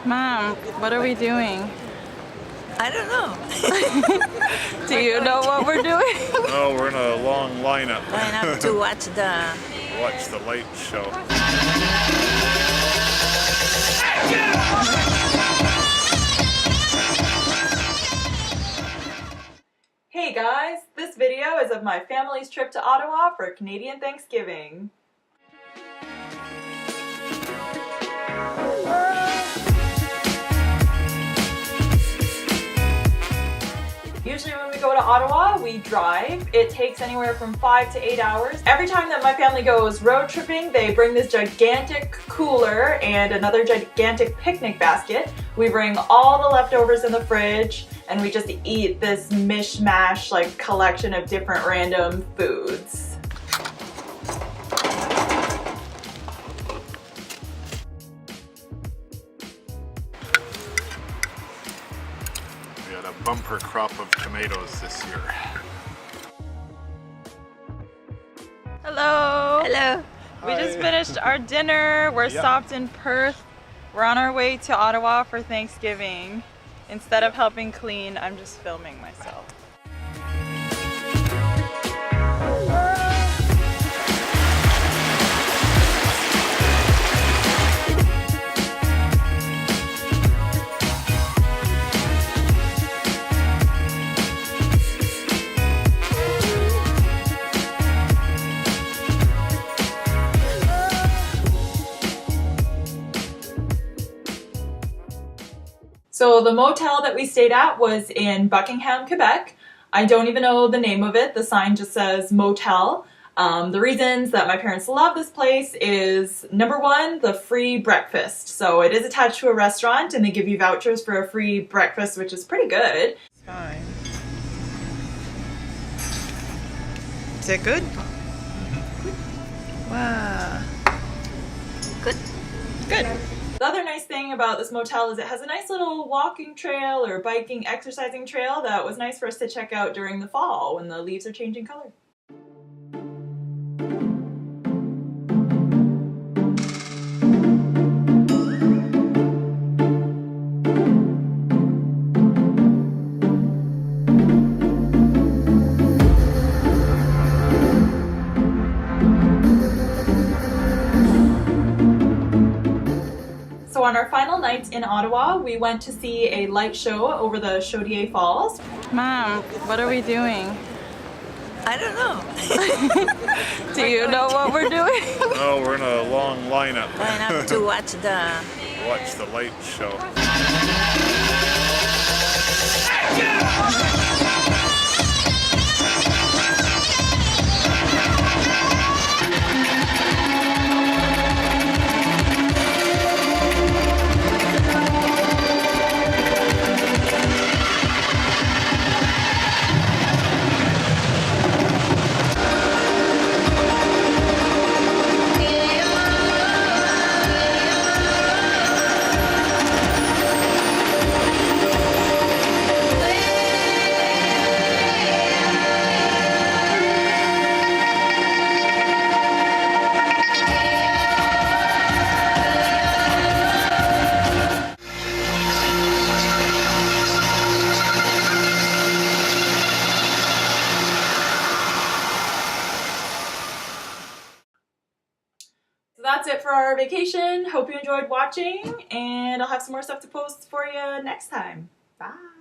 Mom, what are we doing? I don't know. Do you know what we're doing? Oh, we're in a long lineup. Line up to watch the light show. Hey guys, this video is of my family's trip to Ottawa for Canadian Thanksgiving. Usually when we go to Ottawa, we drive. It takes anywhere from 5 to 8 hours. Every time that my family goes road tripping, they bring this gigantic cooler and another gigantic picnic basket. We bring all the leftovers in the fridge and we just eat this mishmash like collection of different random foods. We had a bumper crop of tomatoes this year. Hello! Hello. We just finished our dinner. We're stopped in Perth. We're on our way to Ottawa for Thanksgiving. Instead of helping clean, I'm just filming myself. So the motel that we stayed at was in Buckingham, Quebec. I don't even know the name of it. The sign just says motel. The reasons that my parents love this place is, number one, the free breakfast. So it is attached to a restaurant and they give you vouchers for a free breakfast, which is pretty good. It's fine. Is it good? Wow. Good. Good. The other nice thing about this motel is it has a nice little walking trail or biking, exercising trail that was nice for us to check out during the fall when the leaves are changing color. So on our final night in Ottawa, we went to see a light show over the Chaudiere Falls. Mom, what are we doing? I don't know. Do you know what we're doing? Oh, we're in a long lineup. Line up to watch the light show. So that's it for our vacation. Hope you enjoyed watching, and I'll have some more stuff to post for you next time. Bye!